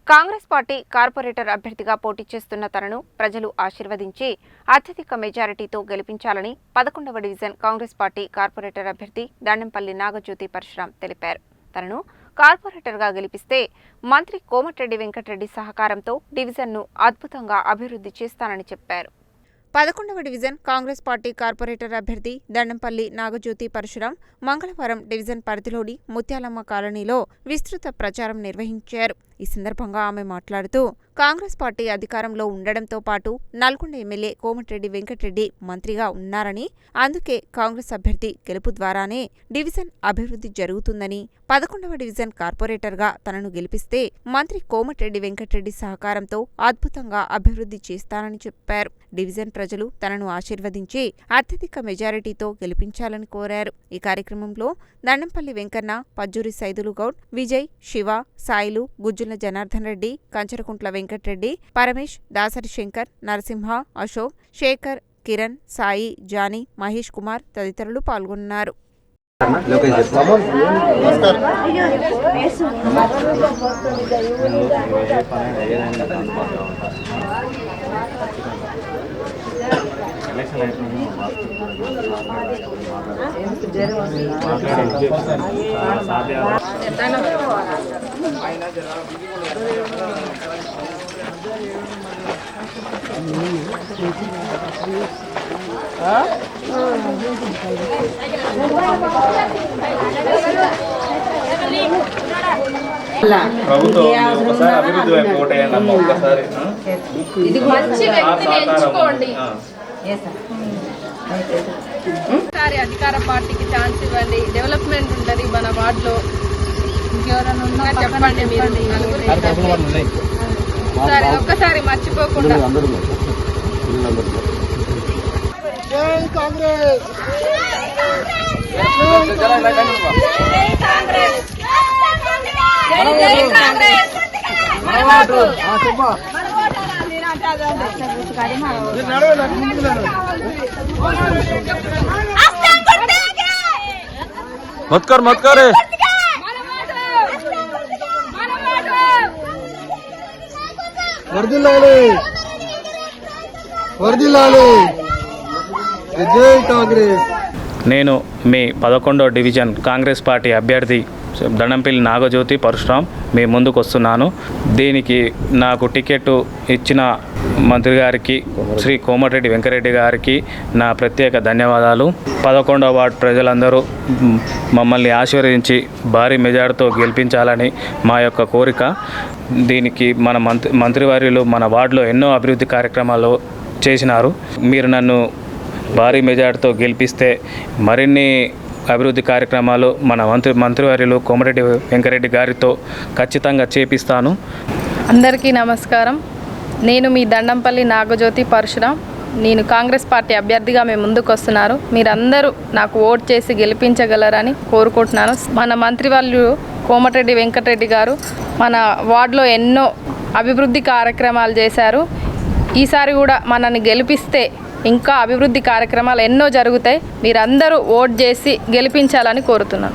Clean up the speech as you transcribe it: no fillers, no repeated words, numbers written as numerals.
Congress party corporator అభ్యర్థిగా పోటీ చేస్తున్న తనను ప్రజలు ఆశీర్వదించి అత్యధిక మెజారిటీతో గెలిపించాలని 11వ డివిజన్ కాంగ్రెస్ పార్టీ కార్పొరేటర్ అభ్యర్థి దండంపల్లి నాగజ్యోతి పరశురాం తెలిపారు. తనను కార్పొరేటర్గా గెలిపిస్తే మంత్రి కోమటిరెడ్డి వెంకటరెడ్డి సహకారంతో డివిజన్ను అద్భుతంగా అభివృద్ధి చేస్తానని చెప్పారు. 11వ డివిజన్ కాంగ్రెస్ పార్టీ కార్పొరేటర్ అభ్యర్థి దండంపల్లి నాగజ్యోతి పరశురాం మంగళవారం డివిజన్ పరిధిలోని ముత్యాలమ్మ కాలనీలో విస్తృత ప్రచారం నిర్వహించారు. ఈ సందర్భంగా ఆమె మాట్లాడుతూ కాంగ్రెస్ పార్టీ అధికారంలో ఉండడంతో పాటు నల్గొండ ఎమ్మెల్యే కోమటిరెడ్డి వెంకటరెడ్డి మంత్రిగా ఉన్నారని, అందుకే కాంగ్రెస్ అభ్యర్థి గెలుపు ద్వారానే డివిజన్ అభివృద్ధి జరుగుతుందని, 11వ డివిజన్ కార్పొరేటర్గా తనను గెలిపిస్తే మంత్రి కోమటిరెడ్డి వెంకటరెడ్డి సహకారంతో అద్భుతంగా అభివృద్ధి చేస్తానని చెప్పారు. డివిజన్ ప్రజలు తనను ఆశీర్వదించి అత్యధిక మెజారిటీతో గెలిపించాలని కోరారు. ఈ కార్యక్రమంలో దండంపల్లి వెంకన్న, పజ్జూరి సైదులు గౌడ్, విజయ్, శివ, సాయిలు, గుజ్జుల జనార్దన్ రెడ్డి, కంచరకుంట్ల వెంకటరెడ్డి, పరమేష్, దాసరి శంకర్, నరసింహ, అశోక్, శేఖర్, కిరణ్, సాయి, జానీ, మహేష్ కుమార్ తదితరులు పాల్గొన్నారు. ప్రభుత్వం ఒకసారి అభివృద్ధి వైపు ఓటేయండి. ఒక్కసారి ఒకసారి అధికార పార్టీకి ఛాన్స్ ఇవ్వండి. డెవలప్మెంట్ ఉంటుంది మన వార్డులో. చెప్పండి మీరు సరే, ఒక్కసారి మర్చిపోకుండా. मत कर నేను మీ 11వ డివిజన్ కాంగ్రెస్ పార్టీ అభ్యర్థి దండంపల్లి నాగజ్యోతి పరశురాం మీ ముందుకు వస్తున్నాను. దీనికి నాకు టికెట్ ఇచ్చిన మంత్రి గారికి, శ్రీ కోమటిరెడ్డి వెంకటరెడ్డి గారికి నా ప్రత్యేక ధన్యవాదాలు. 11వ వార్డు ప్రజలందరూ మమ్మల్ని ఆశీర్వదించి భారీ మెజార్టీతో గెలిపించాలని మా యొక్క కోరిక. దీనికి మన మంత్రివర్యులు మన వార్డులో ఎన్నో అభివృద్ధి కార్యక్రమాలు చేసినారు. మీరు నన్ను భారీ మెజార్టీతో గెలిపిస్తే మరిన్ని అభివృద్ధి కార్యక్రమాలు మన మంత్రివర్యులు కోమటిరెడ్డి వెంకటరెడ్డి గారితో ఖచ్చితంగా చేపిస్తాను. అందరికీ నమస్కారం. నేను మీ దండంపల్లి నాగజ్యోతి పరశురాం. నేను కాంగ్రెస్ పార్టీ అభ్యర్థిగా మేము ముందుకు వస్తున్నారు. మీరందరూ నాకు ఓట్ చేసి గెలిపించగలరని కోరుకుంటున్నాను. మన మంత్రివర్యులు కోమటిరెడ్డి వెంకటరెడ్డి గారు మన వార్డులో ఎన్నో అభివృద్ధి కార్యక్రమాలు చేశారు. ఈసారి కూడా మనల్ని గెలిపిస్తే ఇంకా అభివృద్ధి కార్యక్రమాలు ఎన్నో జరుగుతాయి. మీరందరూ ఓట్ చేసి గెలిపించాలని కోరుతున్నాను.